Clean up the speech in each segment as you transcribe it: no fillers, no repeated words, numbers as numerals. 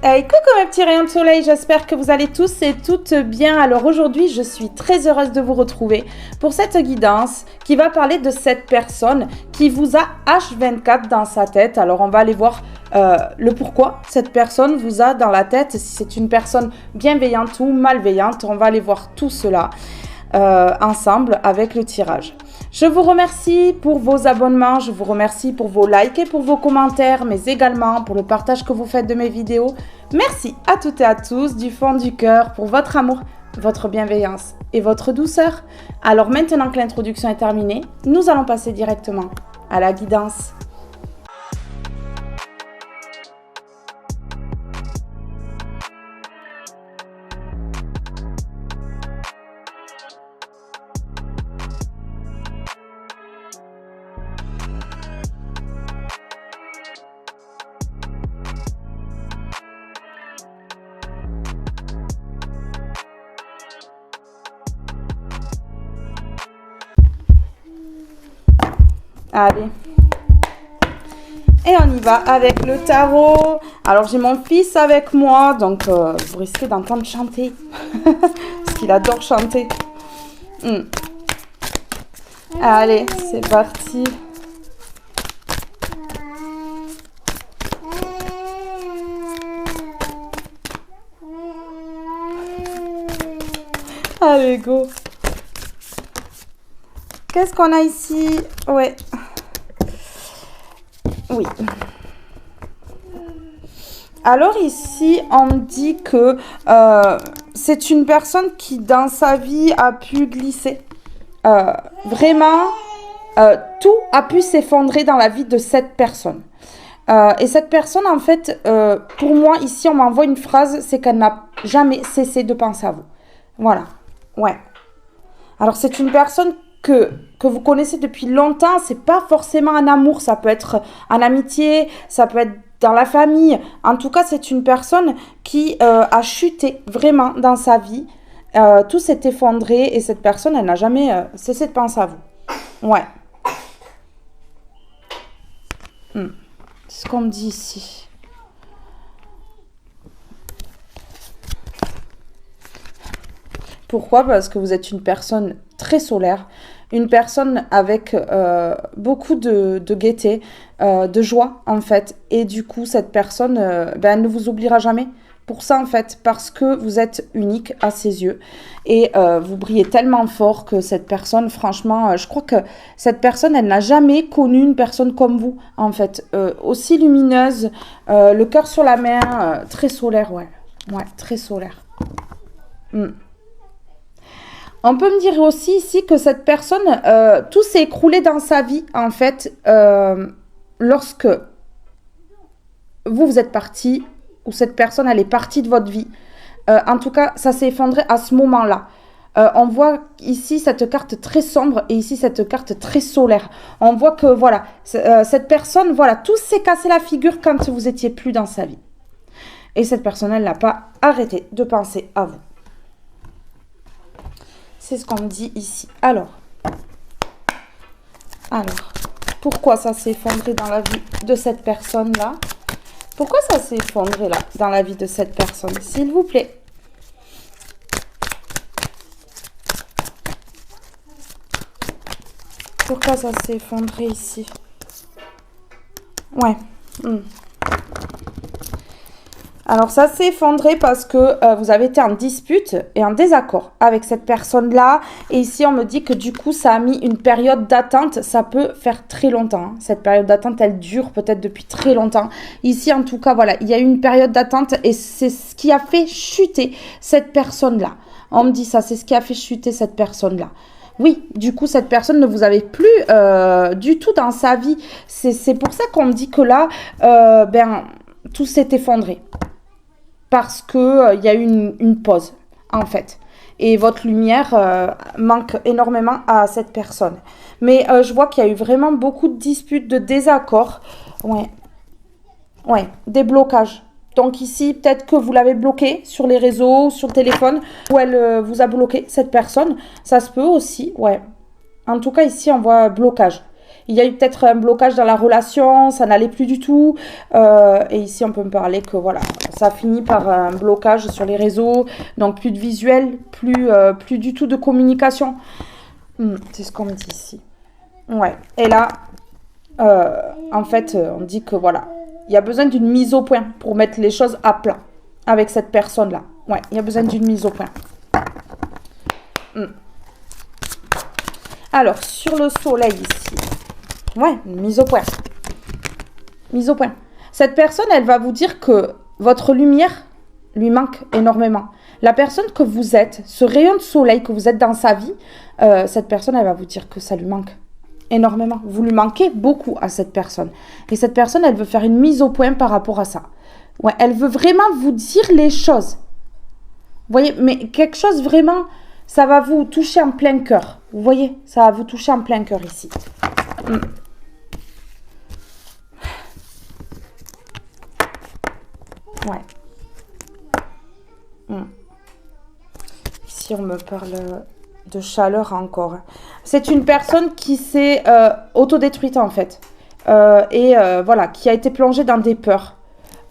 Hey, coucou mes petits rayons de soleil, j'espère que vous allez tous et toutes bien. Alors aujourd'hui, je suis très heureuse de vous retrouver pour cette guidance qui va parler de cette personne qui vous a H24 dans sa tête. Alors on va aller voir le pourquoi cette personne vous a dans la tête, si c'est une personne bienveillante ou malveillante. On va aller voir tout cela ensemble avec le tirage. Je vous remercie pour vos abonnements, je vous remercie pour vos likes et pour vos commentaires, mais également pour le partage que vous faites de mes vidéos. Merci à toutes et à tous du fond du cœur pour votre amour, votre bienveillance et votre douceur. Alors maintenant que l'introduction est terminée, nous allons passer directement à la guidance. Allez. Et on y va avec le tarot. Alors, j'ai mon fils avec moi, donc vous risquez d'entendre chanter. Parce qu'il adore chanter. Allez, c'est parti. Allez, go. Qu'est-ce qu'on a ici? Ouais. Oui. Alors ici, on me dit que c'est une personne qui, dans sa vie, a pu glisser. Vraiment, tout a pu s'effondrer dans la vie de cette personne. Et cette personne, en fait, pour moi, ici, on m'envoie une phrase, c'est qu'elle n'a jamais cessé de penser à vous. Voilà. Ouais. Alors, c'est une personne que vous connaissez depuis longtemps, c'est pas forcément un amour, ça peut être en amitié, ça peut être dans la famille. En tout cas, c'est une personne qui a chuté vraiment dans sa vie. Tout s'est effondré et cette personne, elle n'a jamais cessé de penser à vous. Ouais. C'est ce qu'on me dit ici. Pourquoi? Parce que vous êtes une personne très solaire, une personne avec beaucoup de gaieté, de joie en fait. Et du coup, cette personne, elle ne vous oubliera jamais. Pour ça en fait, parce que vous êtes unique à ses yeux. Et vous brillez tellement fort que cette personne, franchement, je crois que cette personne, elle n'a jamais connu une personne comme vous en fait. Aussi lumineuse, le cœur sur la main, très solaire, ouais. Ouais, très solaire. On peut me dire aussi ici que cette personne, tout s'est écroulé dans sa vie, en fait, lorsque vous êtes parti, ou cette personne, elle est partie de votre vie. En tout cas, ça s'est effondré à ce moment-là. On voit ici cette carte très sombre et ici cette carte très solaire. On voit que, voilà, cette personne, voilà, tout s'est cassé la figure quand vous étiez plus dans sa vie. Et cette personne, elle n'a pas arrêté de penser à vous. C'est ce qu'on me dit ici. Alors, pourquoi ça s'est effondré dans la vie de cette personne-là? Pourquoi ça s'est effondré là, dans la vie de cette personne? S'il vous plaît. Pourquoi ça s'est effondré ici? Ouais. Alors, ça s'est effondré parce que vous avez été en dispute et en désaccord avec cette personne-là. Et ici, on me dit que du coup, ça a mis une période d'attente. Ça peut faire très longtemps. Cette période d'attente, elle dure peut-être depuis très longtemps. Ici, en tout cas, voilà, il y a eu une période d'attente et c'est ce qui a fait chuter cette personne-là. On me dit ça, c'est ce qui a fait chuter cette personne-là. Oui, du coup, cette personne ne vous avait plus du tout dans sa vie. C'est pour ça qu'on me dit que là, tout s'est effondré. Parce qu'il y a eu une pause, en fait. Et votre lumière manque énormément à cette personne. Mais je vois qu'il y a eu vraiment beaucoup de disputes, de désaccords. Ouais, des blocages. Donc ici, peut-être que vous l'avez bloqué sur les réseaux, sur le téléphone, ou elle vous a bloqué, cette personne. Ça se peut aussi, ouais. En tout cas, ici, on voit blocage. Il y a eu peut-être un blocage dans la relation, ça n'allait plus du tout. Et ici, on peut me parler que voilà, Ça finit par un blocage sur les réseaux, donc plus de visuel, plus du tout de communication. C'est ce qu'on me dit ici. Ouais, et là, en fait, on dit que voilà, il y a besoin d'une mise au point pour mettre les choses à plat avec cette personne-là. Ouais, il y a besoin d'une mise au point. Alors, sur le soleil ici, ouais, une mise au point. Mise au point. Cette personne, elle va vous dire que votre lumière lui manque énormément. La personne que vous êtes, ce rayon de soleil que vous êtes dans sa vie, cette personne, elle va vous dire que ça lui manque énormément. Vous lui manquez beaucoup à cette personne. Et cette personne, elle veut faire une mise au point par rapport à ça. Ouais, elle veut vraiment vous dire les choses. Vous voyez, mais quelque chose vraiment, ça va vous toucher en plein cœur. Vous voyez, ça va vous toucher en plein cœur ici. Ouais. Ici, on me parle de chaleur encore. C'est une personne qui s'est autodétruite en fait. Voilà, qui a été plongée dans des peurs.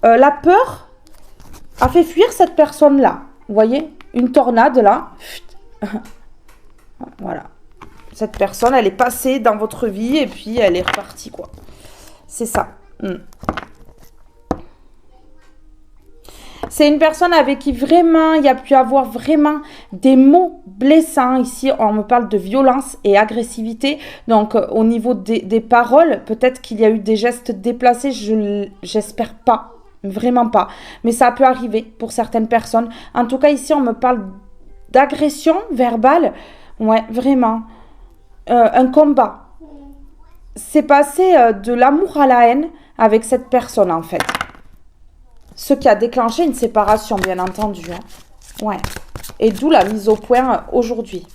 La peur a fait fuir cette personne-là. Vous voyez, une tornade là. Voilà. Cette personne, elle est passée dans votre vie et puis elle est repartie, quoi. C'est ça. C'est une personne avec qui vraiment, il y a pu avoir vraiment des mots blessants. Ici, on me parle de violence et agressivité. Donc, au niveau des paroles, peut-être qu'il y a eu des gestes déplacés. J'espère pas. Vraiment pas. Mais ça peut arriver pour certaines personnes. En tout cas, ici, on me parle d'agression verbale. Ouais, vraiment. Un combat. C'est passé de l'amour à la haine avec cette personne, en fait. Ce qui a déclenché une séparation, bien entendu. Hein. Ouais. Et d'où la mise au point aujourd'hui.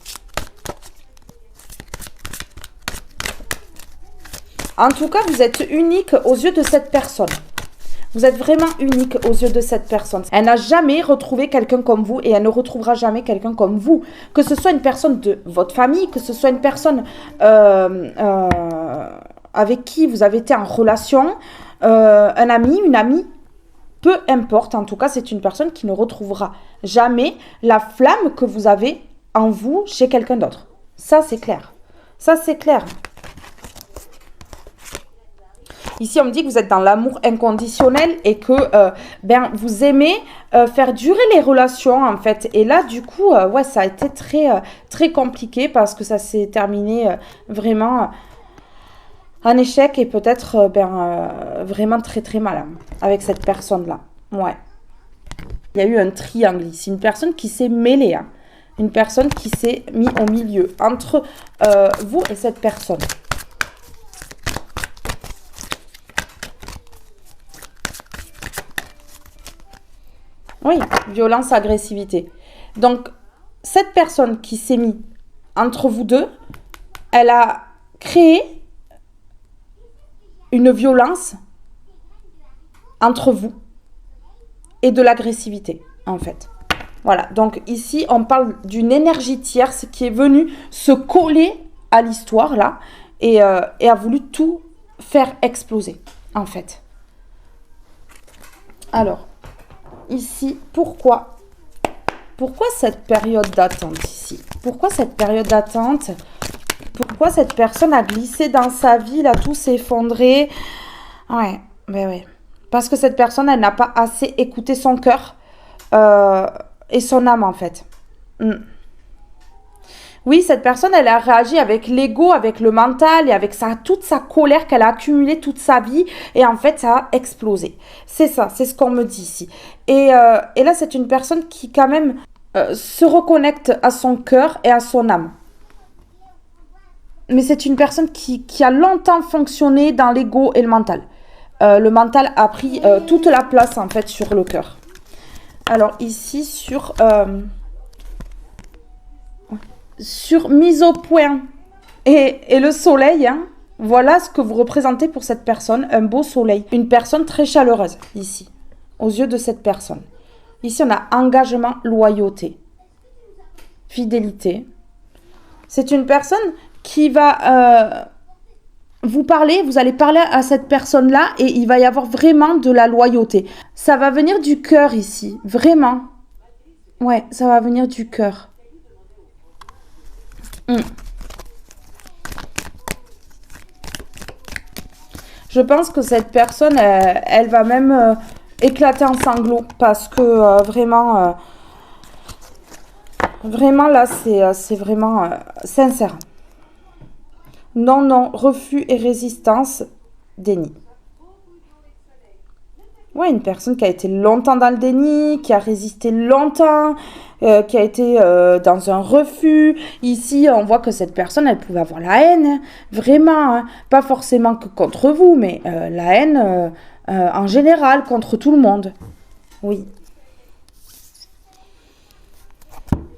En tout cas, vous êtes unique aux yeux de cette personne. Vous êtes vraiment unique aux yeux de cette personne. Elle n'a jamais retrouvé quelqu'un comme vous et elle ne retrouvera jamais quelqu'un comme vous. Que ce soit une personne de votre famille, que ce soit une personne avec qui vous avez été en relation, un ami, une amie, peu importe. En tout cas, c'est une personne qui ne retrouvera jamais la flamme que vous avez en vous chez quelqu'un d'autre. Ça, c'est clair. Ça, c'est clair. Ici, on me dit que vous êtes dans l'amour inconditionnel et que vous aimez faire durer les relations, en fait. Et là, du coup, ouais, ça a été très compliqué parce que ça s'est terminé vraiment en échec et peut-être vraiment très mal hein, avec cette personne-là. Ouais. Il y a eu un triangle ici. Une personne qui s'est mêlée. Hein. Une personne qui s'est mise au milieu entre vous et cette personne. Oui, violence, agressivité. Donc, cette personne qui s'est mise entre vous deux, elle a créé une violence entre vous et de l'agressivité, en fait. Voilà, donc ici, on parle d'une énergie tierce qui est venue se coller à l'histoire, là, et a voulu tout faire exploser, en fait. Alors, ici, pourquoi cette période d'attente ici? Pourquoi cette période d'attente? Pourquoi cette personne a glissé dans sa vie, là, tout s'est effondré? Ouais, ben ouais. Parce que cette personne, elle n'a pas assez écouté son cœur et son âme, en fait. Oui, cette personne, elle a réagi avec l'ego, avec le mental et avec toute sa colère qu'elle a accumulée toute sa vie. Et en fait, ça a explosé. C'est ça, c'est ce qu'on me dit ici. Et là, c'est une personne qui, quand même, se reconnecte à son cœur et à son âme. Mais c'est une personne qui a longtemps fonctionné dans l'ego et le mental. Le mental a pris toute la place, en fait, sur le cœur. Alors, ici, sur mise au point et le soleil, hein, voilà ce que vous représentez pour cette personne, un beau soleil. Une personne très chaleureuse, ici, aux yeux de cette personne. Ici, on a engagement, loyauté, fidélité. C'est une personne qui va vous allez parler à cette personne-là et il va y avoir vraiment de la loyauté. Ça va venir du cœur ici, vraiment. Ouais, ça va venir du cœur. Je pense que cette personne, elle va même éclater en sanglots parce que vraiment là, c'est vraiment sincère. Non, non, refus et résistance, déni. Ouais, une personne qui a été longtemps dans le déni, qui a résisté longtemps, qui a été dans un refus. Ici, on voit que cette personne, elle pouvait avoir la haine, hein, vraiment, hein. Pas forcément que contre vous, mais la haine en général, contre tout le monde. Oui.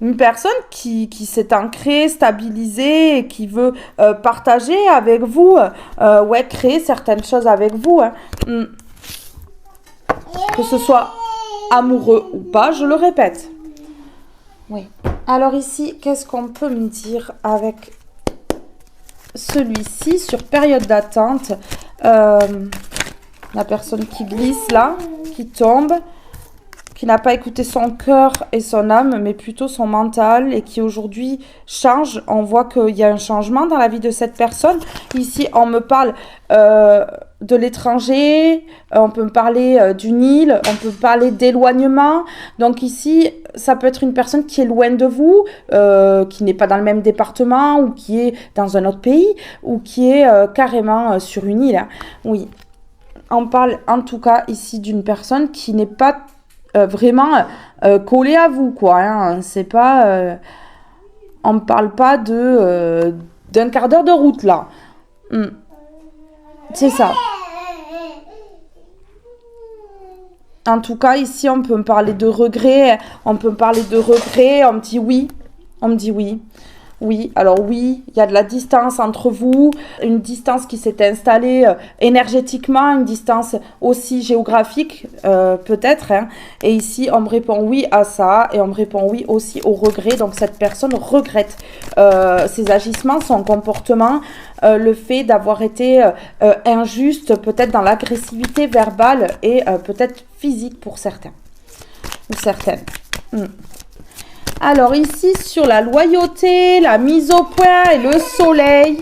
Une personne qui s'est ancrée, stabilisée et qui veut partager avec vous, ouais, créer certaines choses avec vous, hein. Que ce soit amoureux ou pas, je le répète. Oui. Alors ici, qu'est-ce qu'on peut me dire avec celui-ci sur période d'attente? La personne qui glisse là, qui tombe, qui n'a pas écouté son cœur et son âme, mais plutôt son mental et qui aujourd'hui change. On voit qu'il y a un changement dans la vie de cette personne. Ici, on me parle de l'étranger, on peut me parler d'une île, on peut parler d'éloignement. Donc ici, ça peut être une personne qui est loin de vous, qui n'est pas dans le même département ou qui est dans un autre pays ou qui est carrément sur une île. Oui, on parle en tout cas ici d'une personne qui n'est pas vraiment collé à vous, quoi, hein. C'est pas on ne parle pas d'un quart d'heure de route là. C'est ça. En tout cas, ici, on peut me parler de regret. On peut me parler de regret. On me dit oui. On me dit oui. Oui, alors oui, il y a de la distance entre vous, une distance qui s'est installée énergétiquement, une distance aussi géographique peut-être, hein. Et ici, on me répond oui à ça et on me répond oui aussi au regret. Donc cette personne regrette ses agissements, son comportement, le fait d'avoir été injuste, peut-être dans l'agressivité verbale et peut-être physique pour certains ou certaines. Alors ici, sur la loyauté, la mise au point et le soleil,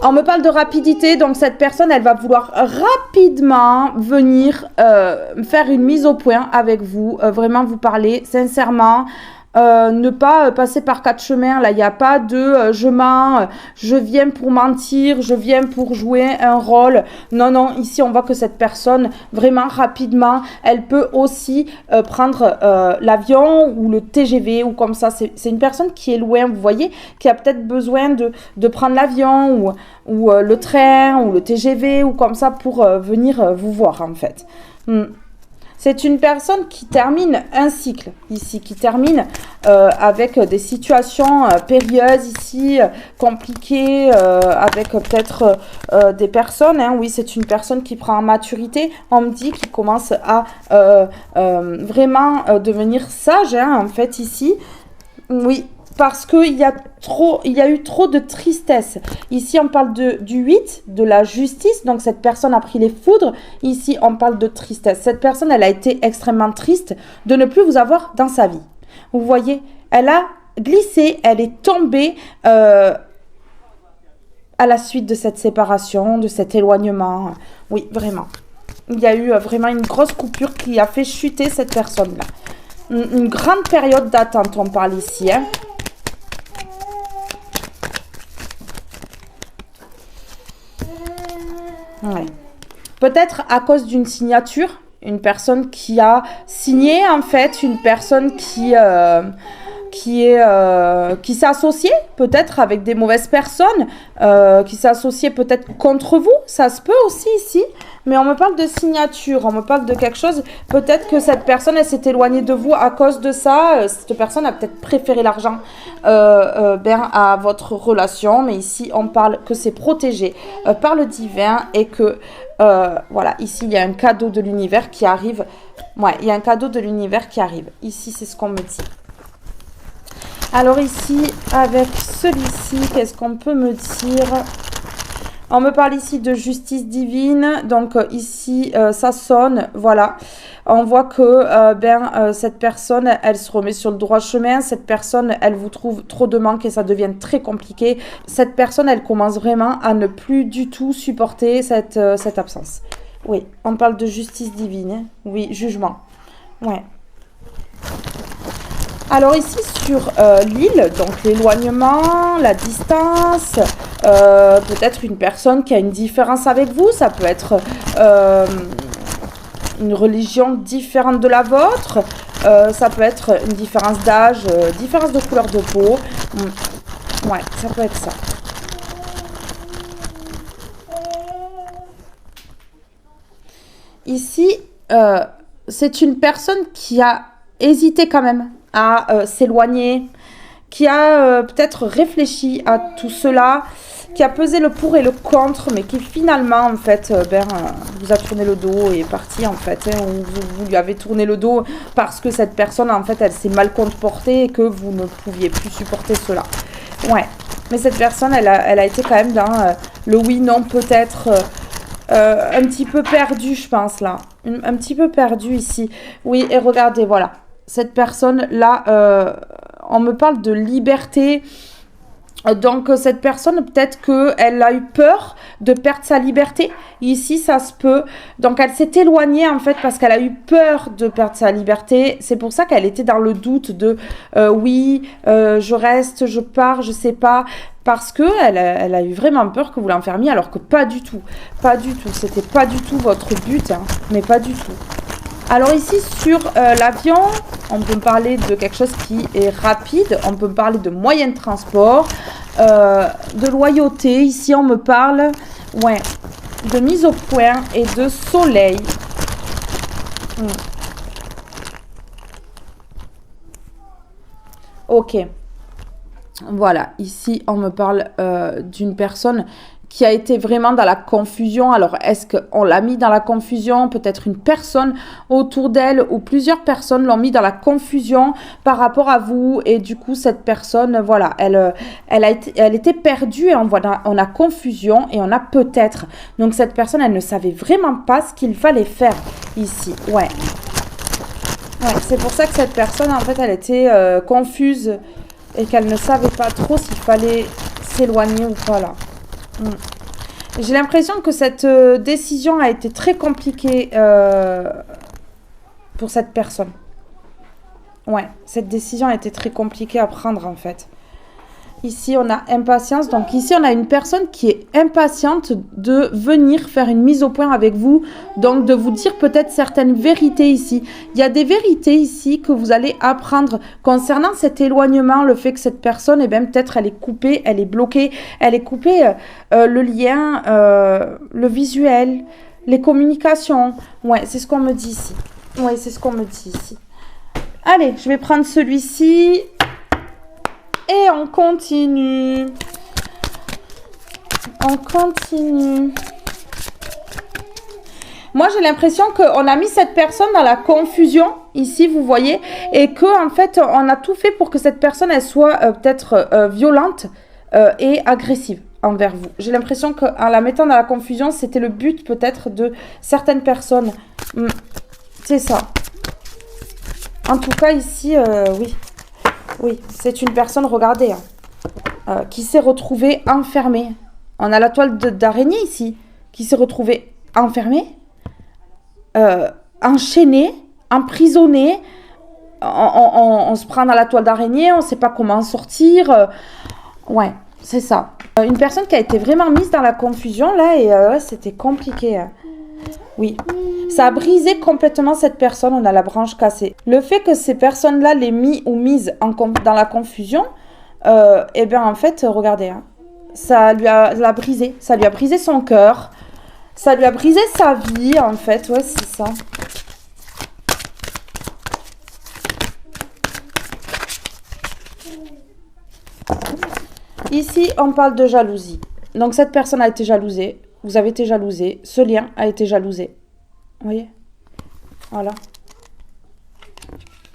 on me parle de rapidité. Donc cette personne, elle va vouloir rapidement venir faire une mise au point avec vous, vraiment vous parler sincèrement. Ne pas passer par quatre chemins. Là, il n'y a pas de je mens, je viens pour mentir, je viens pour jouer un rôle. Non, non, ici, on voit que cette personne, vraiment rapidement, elle peut aussi prendre l'avion ou le TGV ou comme ça. C'est une personne qui est loin, vous voyez, qui a peut-être besoin de prendre l'avion ou le train ou le TGV ou comme ça pour venir vous voir, en fait. C'est une personne qui termine un cycle ici, qui termine avec des situations périlleuses ici, compliquées, avec peut-être des personnes. Hein. Oui, c'est une personne qui prend en maturité. On me dit qu'il commence à vraiment devenir sage, hein, en fait, ici. Oui. Parce qu'il y a eu trop de tristesse. Ici, on parle du 8, de la justice. Donc, cette personne a pris les foudres. Ici, on parle de tristesse. Cette personne, elle a été extrêmement triste de ne plus vous avoir dans sa vie. Vous voyez, elle a glissé, elle est tombée à la suite de cette séparation, de cet éloignement. Oui, vraiment. Il y a eu vraiment une grosse coupure qui a fait chuter cette personne-là. Une grande période d'attente, on parle ici, hein. Ouais. Peut-être à cause d'une signature, une personne qui a signé en fait, une personne qui s'est associée peut-être avec des mauvaises personnes, qui s'est associée peut-être contre vous, ça se peut aussi ici, mais on me parle de signature, on me parle de quelque chose, peut-être que cette personne elle s'est éloignée de vous à cause de ça, cette personne a peut-être préféré l'argent à votre relation, mais ici on parle que c'est protégé par le divin et que voilà, ici il y a un cadeau de l'univers qui arrive, ouais, il y a un cadeau de l'univers qui arrive, ici c'est ce qu'on me dit. Alors ici, avec celui-ci, qu'est-ce qu'on peut me dire? On me parle ici de justice divine. Donc ici, ça sonne, voilà. On voit que cette personne, elle se remet sur le droit chemin. Cette personne, elle vous trouve trop de manque et ça devient très compliqué. Cette personne, elle commence vraiment à ne plus du tout supporter cette absence. Oui, on parle de justice divine. Hein. Oui, jugement. Ouais. Alors ici sur l'île, donc l'éloignement, la distance, peut-être une personne qui a une différence avec vous, ça peut être une religion différente de la vôtre, ça peut être une différence d'âge, différence de couleur de peau, ouais, ça peut être ça. Ici, c'est une personne qui a hésité quand même à s'éloigner, qui a peut-être réfléchi à tout cela, qui a pesé le pour et le contre, mais qui finalement, en fait, vous a tourné le dos et est parti, en fait. Hein, vous lui avez tourné le dos parce que cette personne, en fait, elle s'est mal comportée et que vous ne pouviez plus supporter cela. Ouais, mais cette personne, elle a été quand même dans le oui, non, peut-être... un petit peu perdu, je pense, là. Un petit peu perdu ici. Oui, et regardez, voilà. Cette personne-là, on me parle de liberté. Donc, cette personne, peut-être qu'elle a eu peur de perdre sa liberté. Ici, ça se peut. Donc, elle s'est éloignée, en fait, parce qu'elle a eu peur de perdre sa liberté. C'est pour ça qu'elle était dans le doute de oui, je reste, je pars, je sais pas. Parce qu'elle a eu vraiment peur que vous l'enfermiez, alors que pas du tout. Pas du tout. C'était pas du tout votre but, hein, mais pas du tout. Alors ici, sur l'avion, on peut me parler de quelque chose qui est rapide. On peut me parler de moyens de transport, de loyauté. Ici, on me parle ouais, de mise au point et de soleil. Ok. Voilà, ici, on me parle d'une personne qui a été vraiment dans la confusion. Alors, est-ce qu'on l'a mis dans la confusion? Peut-être une personne autour d'elle ou plusieurs personnes l'ont mis dans la confusion par rapport à vous. Et du coup, cette personne, voilà, elle était perdue et on a confusion et on a peut-être. Donc, cette personne, elle ne savait vraiment pas ce qu'il fallait faire ici. Ouais. Ouais, c'est pour ça que cette personne, en fait, elle était confuse et qu'elle ne savait pas trop s'il fallait s'éloigner ou pas là. J'ai l'impression que cette décision a été très compliquée pour cette personne. Ouais, cette décision a été très compliquée à prendre en fait. Ici, on a impatience. Donc ici, on a une personne qui est impatiente de venir faire une mise au point avec vous. Donc, de vous dire peut-être certaines vérités ici. Il y a des vérités ici que vous allez apprendre concernant cet éloignement. Le fait que cette personne, eh bien, peut-être elle est coupée, elle est bloquée. Elle est coupée le lien, le visuel, les communications. Ouais, c'est ce qu'on me dit ici. Ouais, c'est ce qu'on me dit ici. Allez, je vais prendre celui-ci. Et on continue. On continue. Moi, j'ai l'impression qu'on a mis cette personne dans la confusion, ici, vous voyez, et qu'en fait, on a tout fait pour que cette personne, elle soit peut-être violente et agressive envers vous. J'ai l'impression qu'en la mettant dans la confusion, c'était le but peut-être de certaines personnes. C'est ça. En tout cas, ici, oui. Oui, c'est une personne, regardez, qui s'est retrouvée enfermée. On a la toile d'araignée ici, qui s'est retrouvée enfermée, enchaînée, emprisonnée. On se prend dans la toile d'araignée, on ne sait pas comment en sortir. Ouais, c'est ça. Une personne qui a été vraiment mise dans la confusion, là, et c'était compliqué. Oui, ça a brisé complètement cette personne, on a la branche cassée. Le fait que ces personnes-là l'aient mis ou mise dans la confusion, eh bien en fait, regardez, hein, ça l'a brisé, ça lui a brisé son cœur, ça lui a brisé sa vie en fait, ouais c'est ça. Ici, on parle de jalousie. Donc cette personne a été jalousée. Vous avez été jalousé. Ce lien a été jalousé. Vous voyez? Voilà.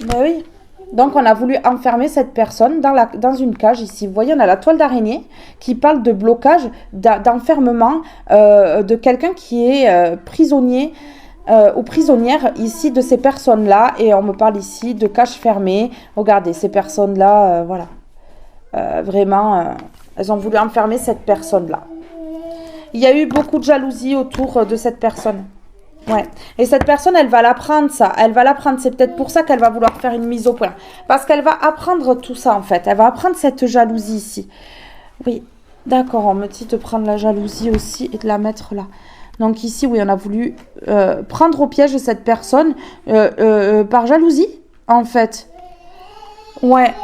Ben oui. Donc, on a voulu enfermer cette personne dans une cage ici. Vous voyez, on a la toile d'araignée qui parle de blocage, d'enfermement de quelqu'un qui est prisonnier ou prisonnière ici de ces personnes-là. Et on me parle ici de cage fermée. Regardez, ces personnes-là, voilà. Vraiment, elles ont voulu enfermer cette personne-là. Il y a eu beaucoup de jalousie autour de cette personne. Ouais. Et cette personne, elle va l'apprendre ça. Elle va l'apprendre. C'est peut-être pour ça qu'elle va vouloir faire une mise au point. Parce qu'elle va apprendre tout ça, en fait. Elle va apprendre cette jalousie ici. Oui. D'accord. On me dit de prendre la jalousie aussi et de la mettre là. Donc ici, oui, on a voulu prendre au piège cette personne par jalousie, en fait. Ouais.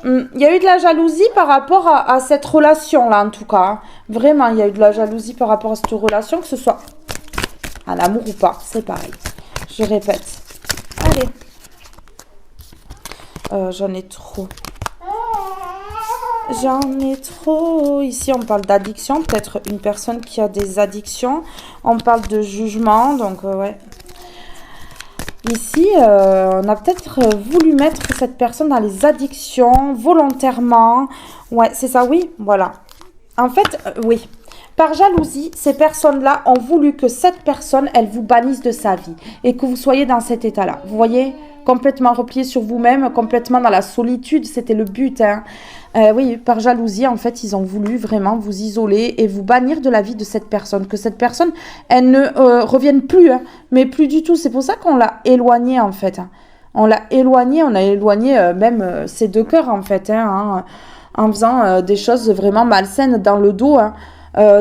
Il y a eu de la jalousie par rapport à cette relation-là, en tout cas. Hein. Vraiment, il y a eu de la jalousie par rapport à cette relation, que ce soit à l'amour ou pas, c'est pareil. Je répète. Allez. J'en ai trop. J'en ai trop. Ici, on parle d'addiction. Peut-être une personne qui a des addictions. On parle de jugement. Donc, ouais. Ici, on a peut-être voulu mettre cette personne dans les addictions volontairement. Ouais, c'est ça, oui. Voilà. En fait, oui. Par jalousie, ces personnes-là ont voulu que cette personne, elle vous bannisse de sa vie et que vous soyez dans cet état-là. Vous voyez, complètement replié sur vous-même, complètement dans la solitude, c'était le but. Hein. Oui, par jalousie, en fait, ils ont voulu vraiment vous isoler et vous bannir de la vie de cette personne. Que cette personne, elle ne revienne plus, hein, mais plus du tout. C'est pour ça qu'on l'a éloignée, en fait. Hein. On l'a éloignée, on a éloigné même ses deux cœurs, en fait, hein, en faisant des choses vraiment malsaines dans le dos, hein.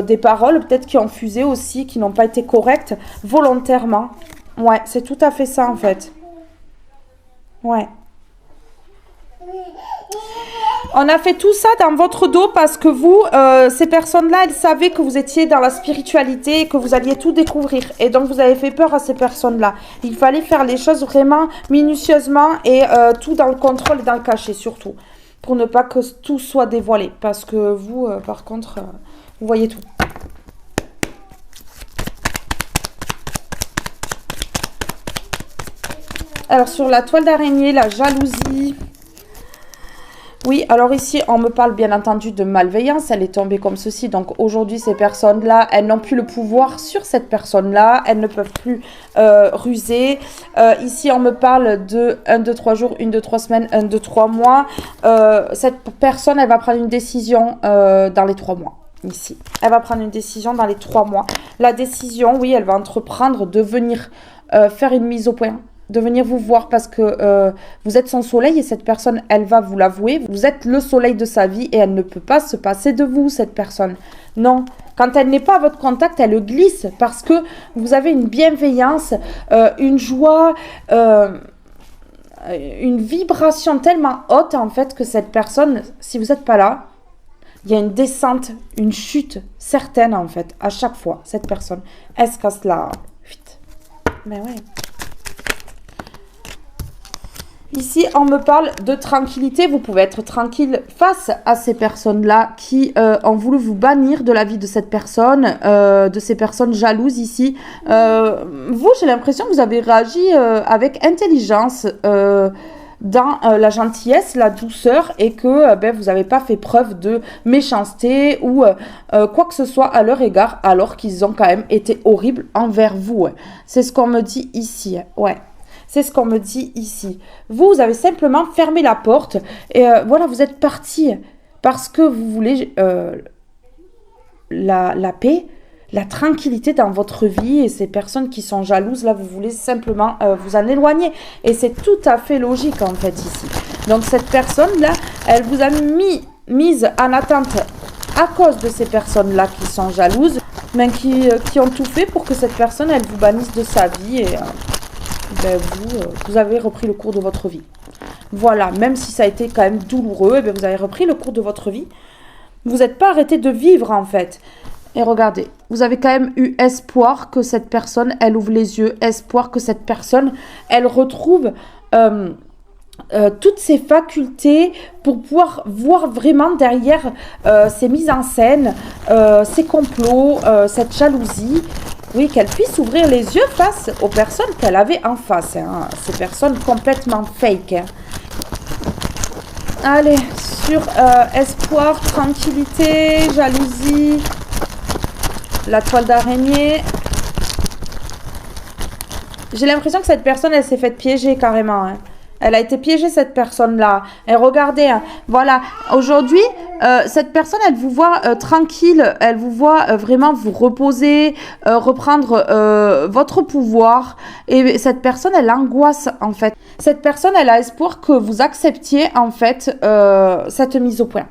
Des paroles peut-être qui ont fusé aussi, qui n'ont pas été correctes volontairement. Ouais, c'est tout à fait ça en fait. Ouais. On a fait tout ça dans votre dos parce que vous, ces personnes-là, elles savaient que vous étiez dans la spiritualité et que vous alliez tout découvrir. Et donc, vous avez fait peur à ces personnes-là. Il fallait faire les choses vraiment minutieusement et tout dans le contrôle et dans le cachet surtout. Pour ne pas que tout soit dévoilé. Parce que vous, par contre... vous voyez tout. Alors, sur la toile d'araignée, la jalousie. Oui, alors ici, on me parle bien entendu de malveillance. Elle est tombée comme ceci. Donc, aujourd'hui, ces personnes-là, elles n'ont plus le pouvoir sur cette personne-là. Elles ne peuvent plus ruser. Ici, on me parle de 1, 2, 3 jours, 1, 2, 3 semaines, 1, 2, 3 mois. Cette personne, elle va prendre une décision dans les 3 mois. Ici, elle va prendre une décision dans les 3 mois. La décision, oui, elle va entreprendre de venir faire une mise au point, de venir vous voir parce que vous êtes son soleil et cette personne, elle va vous l'avouer. Vous êtes le soleil de sa vie et elle ne peut pas se passer de vous, cette personne. Non, quand elle n'est pas à votre contact, elle le glisse parce que vous avez une bienveillance, une joie, une vibration tellement haute en fait que cette personne, si vous n'êtes pas là, il y a une descente, une chute certaine en fait, à chaque fois, cette personne. Elle se casse là. Vite. Mais ouais. Ici, on me parle de tranquillité. Vous pouvez être tranquille face à ces personnes-là qui ont voulu vous bannir de la vie de cette personne, de ces personnes jalouses ici. Vous, j'ai l'impression que vous avez réagi avec intelligence, dans la gentillesse, la douceur et que vous n'avez pas fait preuve de méchanceté ou quoi que ce soit à leur égard alors qu'ils ont quand même été horribles envers vous. Ouais. C'est ce qu'on me dit ici. Ouais. C'est ce qu'on me dit ici. Vous avez simplement fermé la porte et voilà, vous êtes parti parce que vous voulez la paix, la tranquillité dans votre vie et ces personnes qui sont jalouses, là, vous voulez simplement vous en éloigner. Et c'est tout à fait logique, en fait, ici. Donc, cette personne-là, elle vous a mise en attente à cause de ces personnes-là qui sont jalouses, mais qui ont tout fait pour que cette personne, elle vous bannisse de sa vie et vous avez repris le cours de votre vie. Voilà, même si ça a été quand même douloureux, vous avez repris le cours de votre vie. Vous n'êtes pas arrêté de vivre, en fait. Et regardez, vous avez quand même eu espoir que cette personne, elle ouvre les yeux, espoir que cette personne, elle retrouve toutes ses facultés pour pouvoir voir vraiment derrière ces mises en scène, ces complots, cette jalousie. Oui, qu'elle puisse ouvrir les yeux face aux personnes qu'elle avait en face. Hein. Ces personnes complètement fake. Hein. Allez, sur espoir, tranquillité, jalousie, la toile d'araignée. J'ai l'impression que cette personne, elle s'est faite piéger carrément. Hein. Elle a été piégée, cette personne-là. Et regardez, hein, voilà, aujourd'hui, cette personne, elle vous voit tranquille, elle vous voit vraiment vous reposer, reprendre votre pouvoir. Et cette personne, elle angoisse, en fait. Cette personne, elle a espoir que vous acceptiez, en fait, cette mise au point.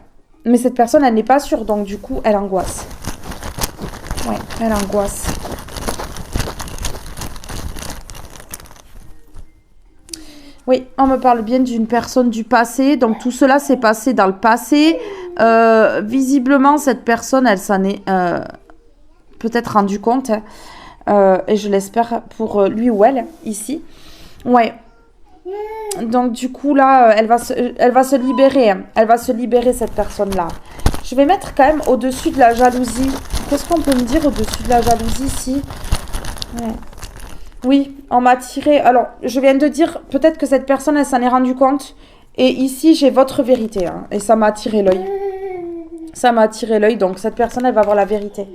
Mais cette personne, elle n'est pas sûre, donc du coup, elle angoisse. Ouais, elle angoisse. Oui, on me parle bien d'une personne du passé. Donc, tout cela s'est passé dans le passé. Visiblement, cette personne, elle s'en est peut-être rendue compte. Et je l'espère pour lui ou elle, ici. Ouais. Donc, du coup, là, elle va se libérer. Hein. Elle va se libérer, cette personne-là. Je vais mettre quand même au-dessus de la jalousie. Qu'est-ce qu'on peut me dire au-dessus de la jalousie, ici? Ouais. Oui, on m'a tiré. Alors, je viens de dire, peut-être que cette personne, elle s'en est rendue compte. Et ici, j'ai votre vérité. Hein, et ça m'a attiré l'œil. Ça m'a attiré l'œil. Donc, cette personne, elle va avoir la vérité.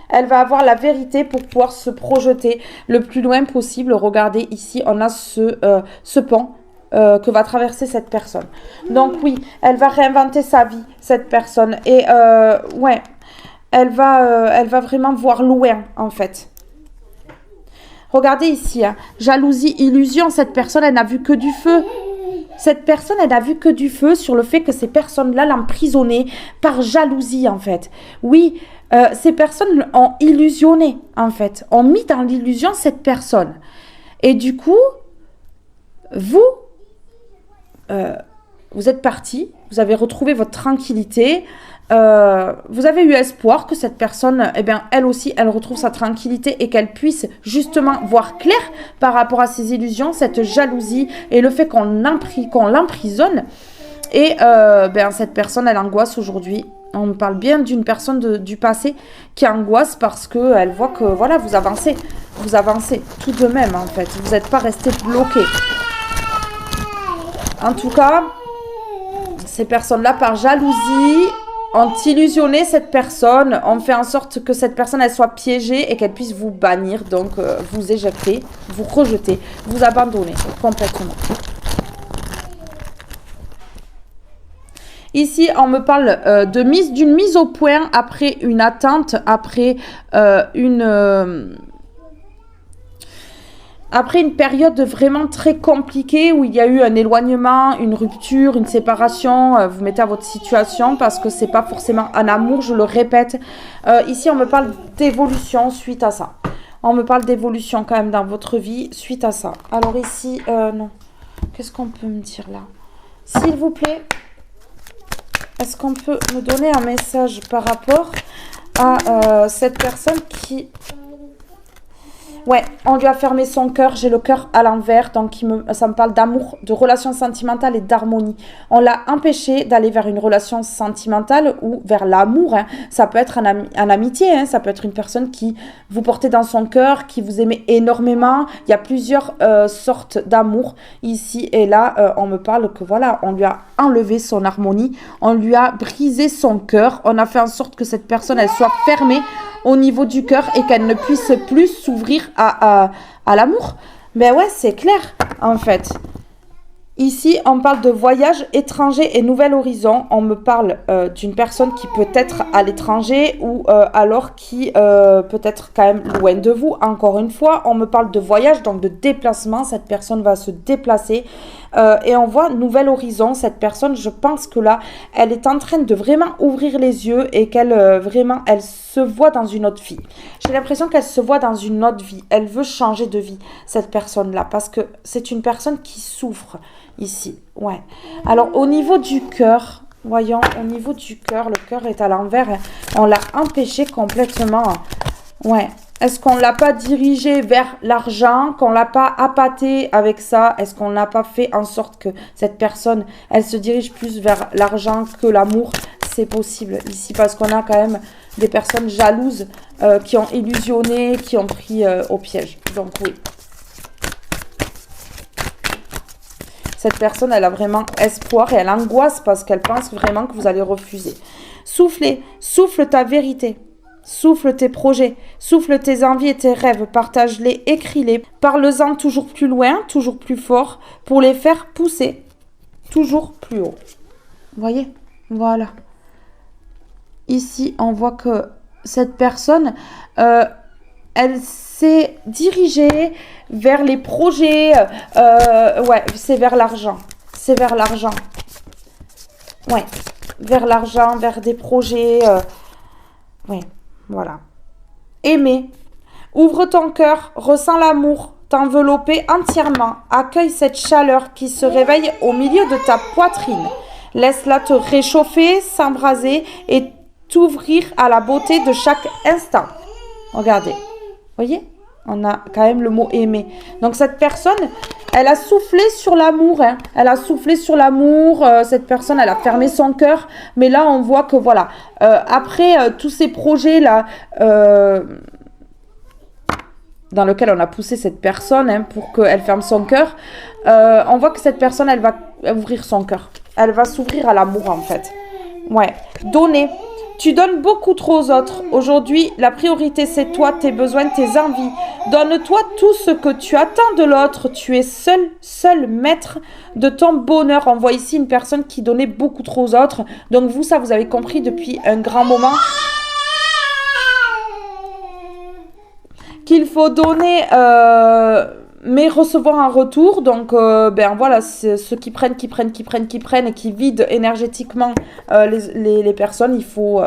Elle va avoir la vérité pour pouvoir se projeter le plus loin possible. Regardez, ici, on a ce pont que va traverser cette personne. Donc, oui, elle va réinventer sa vie, cette personne. Et, ouais, elle va vraiment voir loin, en fait. Regardez ici, hein. Jalousie, illusion, cette personne, elle n'a vu que du feu. Cette personne, elle n'a vu que du feu sur le fait que ces personnes-là l'emprisonnaient par jalousie, en fait. Oui, ces personnes ont illusionné, en fait. Ont mis dans l'illusion cette personne. Et du coup, vous êtes parti, vous avez retrouvé votre tranquillité. Vous avez eu espoir que cette personne, eh bien, elle aussi, elle retrouve sa tranquillité et qu'elle puisse justement voir clair par rapport à ses illusions, cette jalousie et le fait qu'on l'emprisonne. Et ben, cette personne, elle angoisse aujourd'hui. On me parle bien d'une personne du passé qui angoisse parce qu'elle voit que, voilà, vous avancez tout de même, en fait. Vous n'êtes pas resté bloqué. En tout cas, ces personnes-là, par jalousie, ont illusionné cette personne, ont fait en sorte que cette personne, elle soit piégée et qu'elle puisse vous bannir, donc vous éjecter, vous rejeter, vous abandonner complètement. Ici, on me parle d'une mise au point après une attente, après une période vraiment très compliquée où il y a eu un éloignement, une rupture, une séparation, vous mettez à votre situation parce que c'est pas forcément un amour, je le répète. Ici, on me parle d'évolution suite à ça. On me parle d'évolution quand même dans votre vie suite à ça. Alors ici, non. Qu'est-ce qu'on peut me dire là? S'il vous plaît, est-ce qu'on peut me donner un message par rapport à cette personne qui... Ouais, on lui a fermé son cœur, j'ai le cœur à l'envers, donc ça me parle d'amour, de relations sentimentales et d'harmonie. On l'a empêché d'aller vers une relation sentimentale ou vers l'amour. Hein. Ça peut être un amitié, hein. Ça peut être une personne qui vous portait dans son cœur, qui vous aimait énormément. Il y a plusieurs sortes d'amour ici et là. On me parle que voilà, on lui a enlevé son harmonie, on lui a brisé son cœur, on a fait en sorte que cette personne, elle soit fermée au niveau du cœur et qu'elle ne puisse plus s'ouvrir à l'amour. Ben ouais, c'est clair, en fait. Ici, on parle de voyage étranger et nouvel horizon. On me parle d'une personne qui peut être à l'étranger ou alors qui peut être quand même loin de vous. Encore une fois, on me parle de voyage, donc de déplacement. Cette personne va se déplacer et on voit nouvel horizon. Cette personne, je pense que là, elle est en train de vraiment ouvrir les yeux et qu'elle vraiment, elle se voit dans une autre vie. J'ai l'impression qu'elle se voit dans une autre vie. Elle veut changer de vie, cette personne-là, parce que c'est une personne qui souffre. Ici, ouais. Alors, au niveau du cœur, voyons, au niveau du cœur, le cœur est à l'envers. On l'a empêché complètement. Ouais. Est-ce qu'on ne l'a pas dirigé vers l'argent, qu'on ne l'a pas appâté avec ça? Est-ce qu'on n'a pas fait en sorte que cette personne, elle se dirige plus vers l'argent que l'amour? C'est possible ici parce qu'on a quand même des personnes jalouses qui ont illusionné, qui ont pris au piège. Donc oui. Cette personne, elle a vraiment espoir et elle angoisse parce qu'elle pense vraiment que vous allez refuser. Souffle ta vérité. Souffle tes projets, souffle tes envies et tes rêves, partage-les, écris-les, parle-en toujours plus loin, toujours plus fort, pour les faire pousser toujours plus haut. Vous voyez? Voilà. Ici, on voit que cette personne, elle s'est dirigée vers les projets, ouais, c'est vers l'argent. C'est vers l'argent. Ouais, vers l'argent, vers des projets, ouais. Voilà. Aimer. Ouvre ton cœur, ressens l'amour, t'envelopper entièrement. Accueille cette chaleur qui se réveille au milieu de ta poitrine. Laisse-la te réchauffer, s'embraser et t'ouvrir à la beauté de chaque instant. Regardez. Voyez? On a quand même le mot aimer. Donc cette personne, elle a soufflé sur l'amour. Hein. Elle a soufflé sur l'amour. Cette personne, elle a fermé son cœur. Mais là, on voit que voilà. Après tous ces projets-là, dans lesquels on a poussé cette personne hein, pour qu'elle ferme son cœur, on voit que cette personne, elle va ouvrir son cœur. Elle va s'ouvrir à l'amour en fait. Ouais. Donner. Tu donnes beaucoup trop aux autres. Aujourd'hui, la priorité, c'est toi, tes besoins, tes envies. Donne-toi tout ce que tu attends de l'autre. Tu es seul maître de ton bonheur. On voit ici une personne qui donnait beaucoup trop aux autres. Donc vous, ça, vous avez compris depuis un grand moment qu'il faut donner... mais recevoir un retour, donc ben voilà, c'est ceux qui prennent et qui vident énergétiquement les personnes, il faut